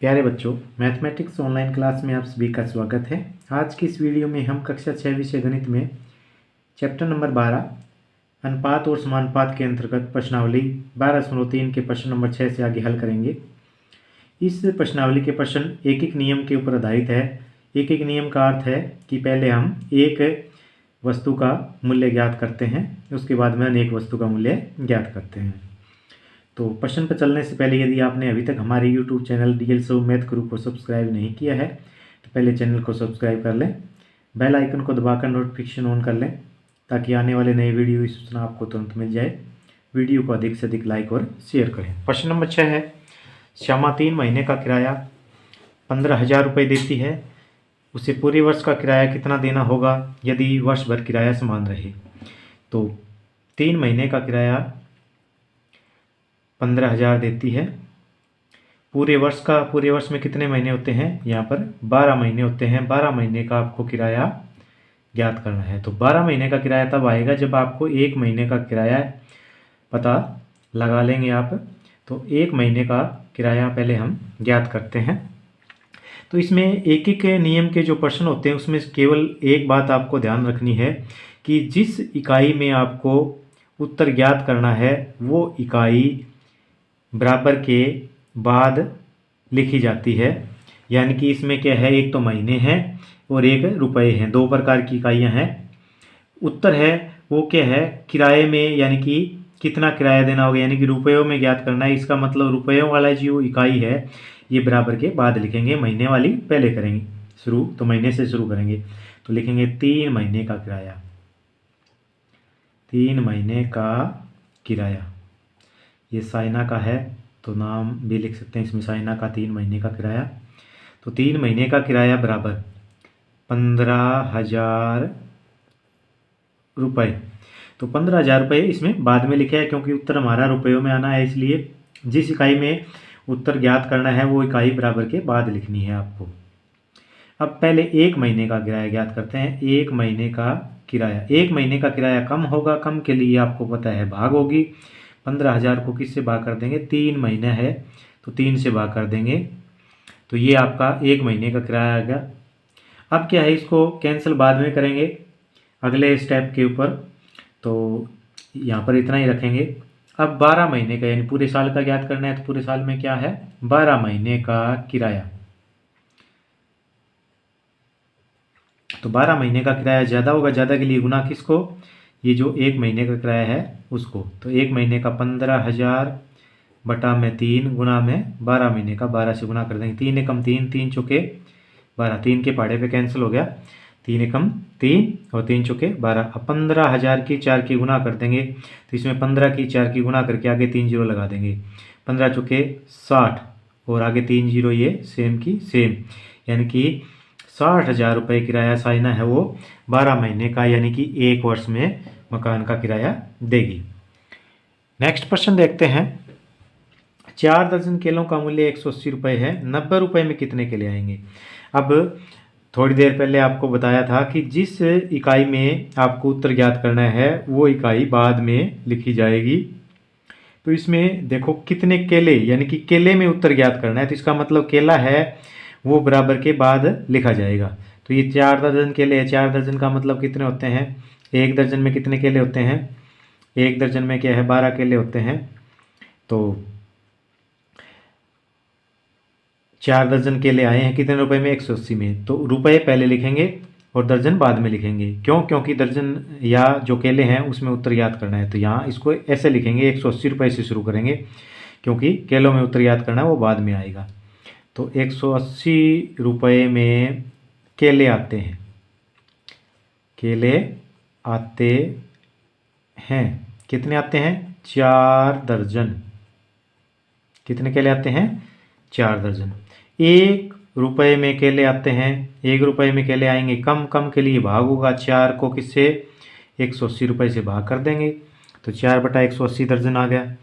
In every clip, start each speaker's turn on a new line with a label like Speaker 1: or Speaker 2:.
Speaker 1: प्यारे बच्चों, mathematics online class में आप सभी का स्वागत है। आज की इस वीडियो में हम कक्षा 6 विषय गणित में चैप्टर नंबर 12 अनुपात और समानुपात के अंतर्गत प्रश्नावली 12.3 के प्रश्न नंबर 6 से आगे हल करेंगे। इस प्रश्नावली के प्रश्न एक एक नियम के ऊपर आधारित है। एक एक नियम का अर्थ है कि पहले हम एक वस्तु का मूल्य ज्ञात करते हैं, उसके बाद में अनेक वस्तु का मूल्य ज्ञात करते हैं। तो प्रश्न पर चलने से पहले यदि आपने अभी तक हमारे YouTube चैनल डीएल सौ मैथ गुरु को सब्सक्राइब नहीं किया है तो पहले चैनल को सब्सक्राइब कर लें, बेल आइकन को दबाकर नोटिफिकेशन ऑन कर लें ताकि आने वाले नए वीडियो की सूचना आपको तुरंत मिल जाए। वीडियो को अधिक से अधिक लाइक और शेयर करें। प्रश्न नंबर 6 है, श्यामा 3 महीने का किराया 15,000 रुपये देती है, उसे पूरे वर्ष का किराया कितना देना होगा यदि वर्ष भर किराया समान रहे। तो 3 महीने का किराया 15,000 देती है। पूरे वर्ष में कितने महीने होते हैं? यहाँ पर 12 महीने होते हैं। 12 महीने का आपको किराया ज्ञात करना है। तो 12 महीने का किराया तब आएगा जब आपको 1 महीने का किराया पता लगा लेंगे आप। तो 1 महीने का किराया पहले हम ज्ञात करते हैं। तो इसमें एक एक नियम के जो प्रश्न होते हैं उसमें केवल एक बात आपको ध्यान रखनी है कि जिस इकाई में आपको उत्तर ज्ञात करना है वो इकाई बराबर के बाद लिखी जाती है। यानी कि इसमें क्या है, एक तो महीने हैं और एक रुपए हैं, दो प्रकार की इकाइयां हैं। उत्तर है वो क्या है, किराए में, यानी कि कितना किराया देना होगा, यानी कि रुपयों में ज्ञात करना है। इसका मतलब रुपयों वाला जो इकाई है ये बराबर के बाद लिखेंगे, महीने वाली पहले करेंगे शुरू। तो महीने से शुरू करेंगे तो लिखेंगे 3 महीने का किराया। 3 महीने का किराया, ये साइना का है तो नाम भी लिख सकते हैं इसमें, साइना का 3 महीने का किराया। तो 3 महीने का किराया बराबर 15,000 रुपये। तो 15,000 रुपये इसमें बाद में लिखा है क्योंकि उत्तर हमारा रुपयों में आना है, इसलिए जिस इकाई में उत्तर ज्ञात करना है वो इकाई बराबर के बाद लिखनी है आपको। अब पहले 1 महीने का किराया ज्ञात करते हैं। 1 महीने का किराया, 1 महीने का किराया कम होगा, कम के लिए आपको पता है भाग होगी। 15,000 को किससे भाग कर देंगे, 3 महीना है तो 3 से भाग कर देंगे। तो ये आपका 1 महीने का किराया आ गया। अब क्या है, इसको कैंसिल बाद में करेंगे अगले स्टेप के ऊपर, तो यहाँ पर इतना ही रखेंगे। अब 12 महीने का यानी पूरे साल का ज्ञात करना है, तो पूरे साल में क्या है, 12 महीने का किराया। तो 12 महीने का किराया ज़्यादा होगा, ज़्यादा के लिए गुना किसको, ये जो 1 महीने का किराया है उसको। तो 1 महीने का 15,000 बटा में 3 गुना में 12 महीने का 12 से गुना कर देंगे। 3 एकम 3, 3 चौके 12, 3 के पहाड़े पे कैंसिल हो गया। 3 एकम 3 और 3 चौके 12। अब 15,000 की 4 की गुना कर देंगे तो इसमें 15 की 4 की गुना करके आगे 3 जीरो लगा देंगे। 15 चौके 60 और आगे 3 जीरो, ये सेम की सेम, यानी कि 60,000 रुपये किराया साइना है वो 12 महीने का, यानी कि 1 वर्ष में मकान का किराया देगी। नेक्स्ट प्रश्न देखते हैं। 4 दर्जन केलों का मूल्य 180 रुपये है, 90 रुपये में कितने केले आएंगे। अब थोड़ी देर पहले आपको बताया था कि जिस इकाई में आपको उत्तर ज्ञात करना है वो इकाई बाद में लिखी जाएगी। तो इसमें देखो कितने केले, यानी कि केले में उत्तर ज्ञात करना है, तो इसका मतलब केला है वो बराबर के बाद लिखा जाएगा। तो ये 4 दर्जन केले है, 4 दर्जन का मतलब कितने होते हैं, 1 दर्जन में कितने केले होते हैं, 1 दर्जन में क्या है 12 केले होते हैं। तो 4 दर्जन केले आए हैं कितने रुपए में, 180 में। तो रुपए पहले लिखेंगे और दर्जन बाद में लिखेंगे। क्यों, क्योंकि दर्जन या जो केले हैं उसमें उत्तर याद करना है। तो यहाँ इसको ऐसे लिखेंगे, 180 रुपये से शुरू करेंगे क्योंकि केलों में उत्तर याद करना है वो बाद में आएगा। तो 180 रुपये में केले आते हैं, केले आते हैं, कितने आते हैं, 4 दर्जन। कितने केले आते हैं, 4 दर्जन। 1 रुपये में केले आते हैं, 1 रुपये में केले आएंगे, कम कम के लिए भाग होगा। 4 को किससे, 180 रुपये से भाग कर देंगे तो 4 बटा 180 दर्जन आ गया।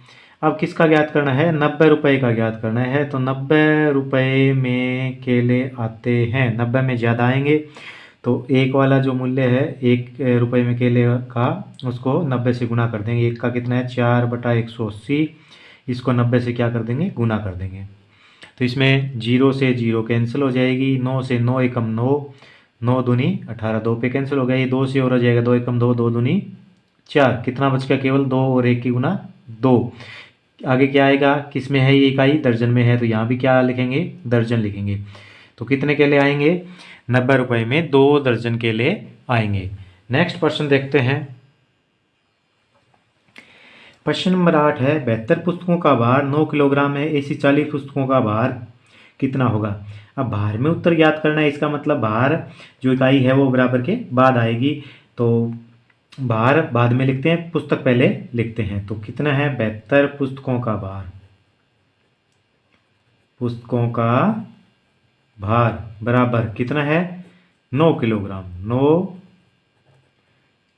Speaker 1: अब किसका ज्ञात करना है, 90 रुपये का ज्ञात करना है। तो 90 रुपये में केले आते हैं, 90 में ज़्यादा आएंगे तो एक वाला जो मूल्य है 1 रुपये में केले का, उसको 90 से गुना कर देंगे। एक का कितना है, 4 बटा 180, इसको 90 से क्या कर देंगे, गुना कर देंगे। तो इसमें 0 से 0 कैंसिल हो जाएगी, 9 से 9 एकम 9, 9 दूनी 18, 2 पे कैंसिल हो गया, ये 2 से और हो जाएगा 2 एकम 2, 2 दूनी 4, कितना बच गया केवल 2 और 1 की गुना 2। आगे क्या आएगा, किस में है ये इकाई, दर्जन में है, तो यहाँ भी क्या लिखेंगे, दर्जन लिखेंगे। तो कितने केले आएंगे, 90 रुपये में 2 दर्जन केले आएंगे। नेक्स्ट क्वेश्चन देखते हैं। प्रश्न नंबर 8 है 72 पुस्तकों का भार 9 किलोग्राम है, ऐसी 40 पुस्तकों का भार कितना होगा। अब भार में उत्तर ज्ञात करना है, इसका मतलब भार जो इकाई है वो बराबर के बाद आएगी, तो भार बाद में लिखते हैं, पुस्तक पहले लिखते हैं। तो कितना है, 72 पुस्तकों का भार, पुस्तकों का भार बराबर कितना है, 9 किलोग्राम, 9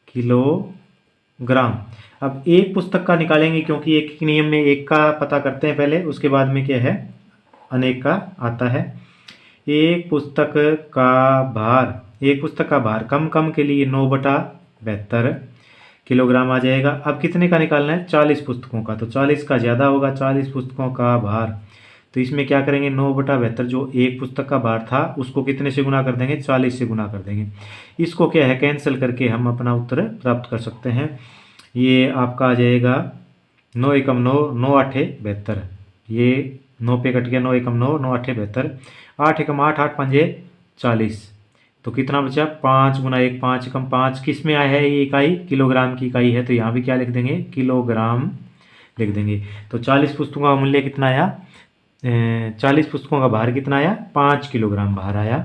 Speaker 1: किलोग्राम। अब एक पुस्तक का निकालेंगे, क्योंकि एक नियम में एक का पता करते हैं पहले, उसके बाद में क्या है, अनेक का आता है। एक पुस्तक का भार, एक पुस्तक का भार कम के लिए 9/72 किलोग्राम आ जाएगा। अब कितने का निकालना है, 40 पुस्तकों का, तो 40 का ज़्यादा होगा, 40 पुस्तकों का भार। तो इसमें क्या करेंगे, 9/72 जो एक पुस्तक का भार था उसको कितने से गुना कर देंगे, 40 से गुना कर देंगे। इसको क्या है, कैंसिल करके हम अपना उत्तर प्राप्त कर सकते हैं। ये आपका आ जाएगा 9 एकम 9, 9 आठे 72, ये 9 पे कट गया, 9 एकम 9, 9 आठे 72, 8 एकम 8, 8 पंजे 40, तो कितना बचा, 5 गुना 1, 5 एकम 5, किस में आया है ये इकाई, किलोग्राम की इकाई है, तो यहाँ भी क्या लिख देंगे, किलोग्राम लिख देंगे। तो 40 पुस्तकों का मूल्य कितना आया, 40 पुस्तकों का भार कितना आया, 5 किलोग्राम भार आया।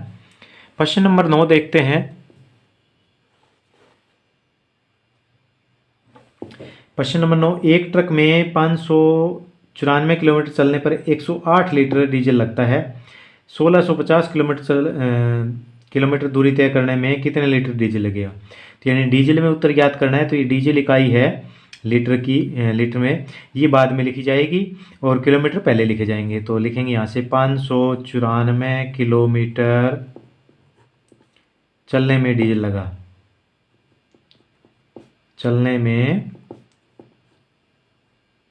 Speaker 1: प्रश्न नंबर 9 देखते हैं। प्रश्न नंबर 9, एक ट्रक में 594 किलोमीटर चलने पर 108 लीटर डीजल लगता है, 1650 किलोमीटर दूरी तय करने में कितने लीटर डीजल लगेगा। तो यानी डीजल में उत्तर ज्ञात करना है, तो ये डीजल इकाई है लीटर की, लीटर में, ये बाद में लिखी जाएगी और किलोमीटर पहले लिखे जाएंगे। तो लिखेंगे यहाँ से 594 किलोमीटर चलने में डीजल लगा, चलने में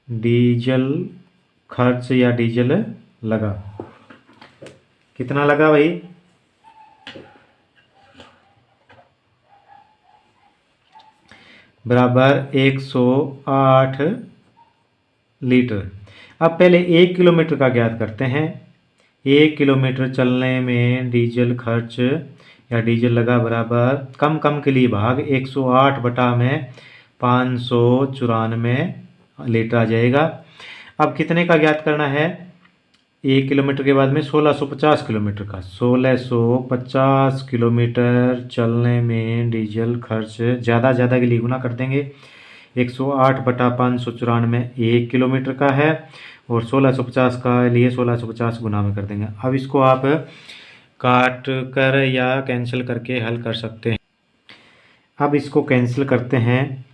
Speaker 1: डीजल खर्च या डीजल लगा, कितना लगा भाई, बराबर 108 लीटर। अब पहले 1 किलोमीटर का ज्ञात करते हैं। 1 किलोमीटर चलने में डीजल खर्च या डीजल लगा बराबर, कम के लिए भाग 108 बटा में 594 लीटर आ जाएगा। अब कितने का ज्ञात करना है, 1 किलोमीटर के बाद में 1650 किलोमीटर का, 1650 किलोमीटर चलने में डीजल खर्च, ज़्यादा के लिए गुना कर देंगे, 108 बटा 594 1 किलोमीटर का है, और 1650 का लिए 1650 गुना में कर देंगे। अब इसको आप काट कर या कैंसिल करके हल कर सकते हैं। अब इसको कैंसिल करते हैं,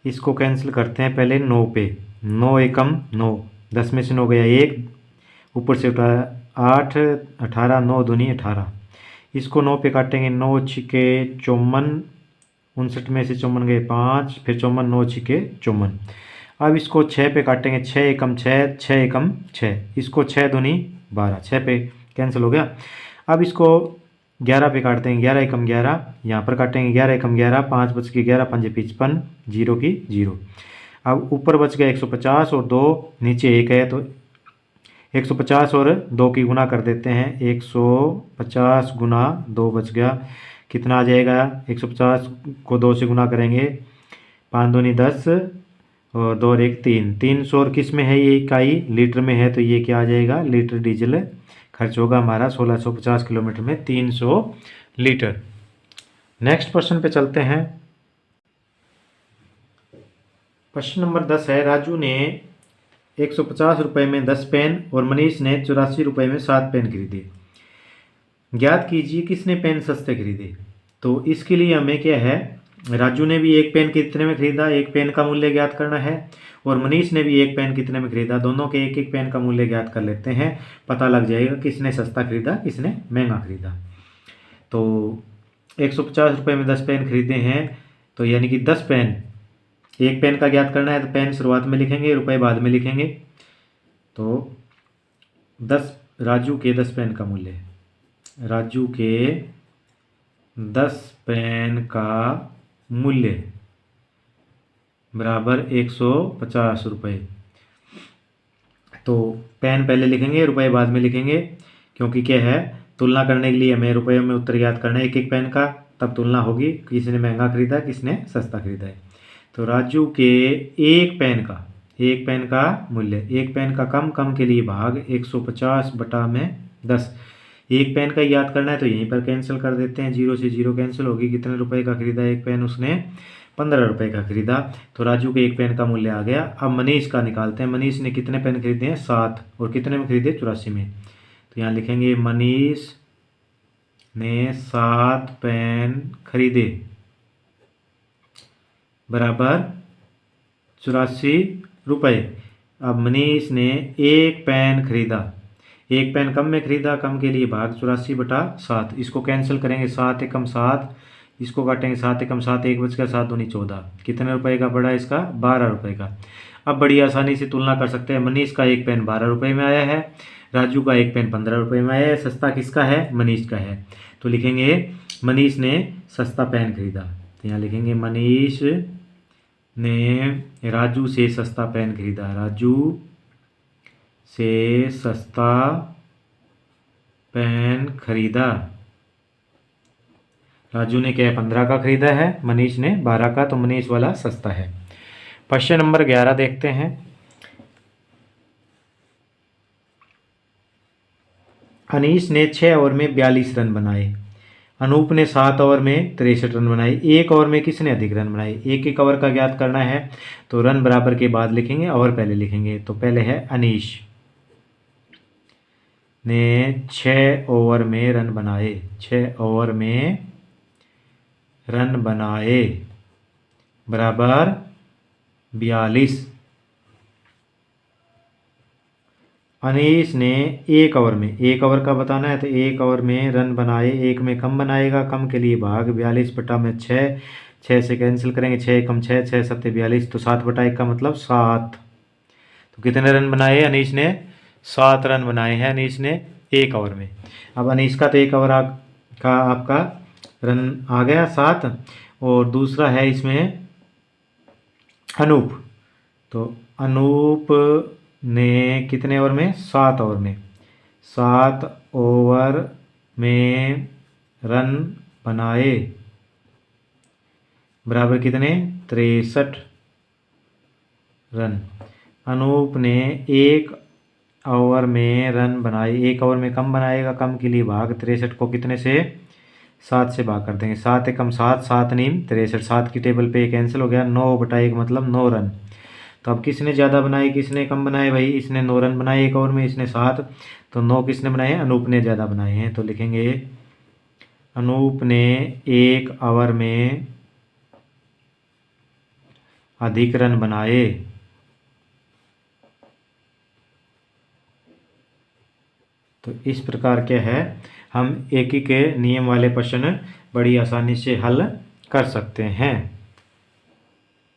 Speaker 1: इसको कैंसिल करते हैं पहले 9 पे, 9 एकम 9, 10 में से 9 गया 1, ऊपर से उठा 8, 18, 9 दूनी 18, इसको 9 पे काटेंगे, 9 छिके 54, 59 में से 54 गए 5, फिर 54, 9 छिके 54। अब इसको 6 पे काटेंगे, 6 एकम 6, 6 एकम 6, इसको 6 दूनी 12, 6 पे कैंसिल हो गया। अब इसको 11 पे काटते हैं, 11 एकम 11, यहाँ पर काटेंगे 11 एकम 11, 5 बच के 11 पंजे 55, 0 की 0। अब ऊपर बच गया 150 और 2 नीचे 1 है, तो 150 और 2 की गुना कर देते हैं, 150 गुना 2 बच गया, कितना आ जाएगा, 150 को 2 से गुना करेंगे, 5 दूनी 10 और 2 और 1 3, 300 और किस में है ये इकाई, लीटर में है, तो ये क्या आ जाएगा, लीटर डीजल खर्च होगा हमारा 1650 किलोमीटर में 300 लीटर। नेक्स्ट प्रश्न पे चलते हैं। प्रश्न नंबर 10 है, राजू ने 150 रुपये में 10 पेन और मनीष ने 84 रुपये में 7 पेन खरीदे, ज्ञात कीजिए किसने पेन सस्ते खरीदे। तो इसके लिए हमें क्या है, राजू ने भी एक पेन कितने में खरीदा, एक पेन का मूल्य ज्ञात करना है, और मनीष ने भी एक पेन कितने में खरीदा, दोनों के एक पेन का मूल्य ज्ञात कर लेते हैं, पता लग जाएगा किसने सस्ता खरीदा किसने महंगा खरीदा। तो 150 रुपये में 10 पेन खरीदे हैं, तो यानी कि 10 पेन, एक पेन का ज्ञात करना है, तो पेन शुरुआत में लिखेंगे, रुपये बाद में लिखेंगे। तो 10 राजू के 10 पेन का मूल्य, राजू के 10 पेन का मूल्य बराबर 150 रुपये। तो पेन पहले लिखेंगे, रुपए बाद में लिखेंगे, क्योंकि क्या है, तुलना करने के लिए हमें रुपयों में उत्तर याद करना है एक एक पेन का, तब तुलना होगी किसने महंगा खरीदा किसने सस्ता खरीदा है। तो राजू के एक पेन का मूल्य, एक पेन का कम के लिए भाग 150 बटा में 10। एक पेन का याद करना है तो यहीं पर कैंसिल कर देते हैं, 0 से 0 कैंसिल होगी। कितने रुपए का खरीदा एक पेन उसने, 15 रुपये का खरीदा। तो राजू के एक पेन का मूल्य आ गया। अब मनीष का निकालते हैं। मनीष ने कितने पेन खरीदे हैं, 7, और कितने में खरीदे, 84 में। तो यहाँ लिखेंगे मनीष ने 7 पेन खरीदे बराबर 84 रुपये। अब मनीष ने एक पेन खरीदा, एक पेन कम में खरीदा, कम के लिए भाग 84 बटा 7। इसको कैंसिल करेंगे, 7 एकम 7, इसको काटेंगे 7 एकम 7, 1 बच गया, 7 दूनी 14। कितने रुपए का पड़ा इसका, 12 रुपये का। अब बड़ी आसानी से तुलना कर सकते हैं। मनीष का एक पेन 12 रुपये में आया है, राजू का एक पेन 15 रुपये में आया है। सस्ता किसका है, मनीष का है। तो लिखेंगे मनीष ने सस्ता पेन खरीदा। तो यहाँ लिखेंगे मनीष ने राजू से सस्ता पेन खरीदा, राजू से सस्ता पेन खरीदा। राजू ने क्या 15 का खरीदा है, मनीष ने 12 का, तो मनीष वाला सस्ता है। प्रश्न नंबर 11 देखते हैं। अनीश ने 6 ओवर में 42 रन बनाए, अनूप ने 7 ओवर में 63 रन बनाए। एक ओवर में किसने अधिक रन बनाए, एक एक ओवर का ज्ञात करना है। तो रन बराबर के बाद लिखेंगे, ओवर पहले लिखेंगे। तो पहले है अनीश ने 6 ओवर में रन बनाए, 6 ओवर में रन बनाए बराबर 42। अनीश ने एक ओवर में, एक ओवर का बताना है, तो एक ओवर में रन बनाए, एक में कम बनाएगा, कम के लिए भाग 42 बटा में 6, 6 से कैंसिल करेंगे, 6 कम 6, 6 सत्ते 42, तो 7 बटा 1 का मतलब 7। तो कितने रन बनाए अनीश ने, 7 रन बनाए हैं अनीश ने एक ओवर में। अब अनीश का तो एक ओवर का आपका रन आ गया 7, और दूसरा है इसमें अनूप। तो अनूप ने कितने ओवर में, 7 ओवर में, 7 ओवर में रन बनाए बराबर कितने, 63 रन। अनूप ने एक ओवर में रन बनाए, एक ओवर में कम बनाएगा, कम के लिए भाग 63 को कितने से, 7 से भाग कर देंगे। 7 एकम 7, 7 नीम 63, 7 की टेबल पे कैंसिल हो गया, 9 बटा 1 मतलब 9 रन। तो अब किसने ज़्यादा बनाए किसने कम बनाए, भाई इसने 9 रन बनाए एक ओवर में, इसने 7, तो 9 किसने बनाए, अनूप ने ज़्यादा बनाए हैं। तो लिखेंगे अनूप ने एक ओवर में अधिक रन बनाए। तो इस प्रकार क्या है, हम एक ही के नियम वाले प्रश्न बड़ी आसानी से हल कर सकते हैं।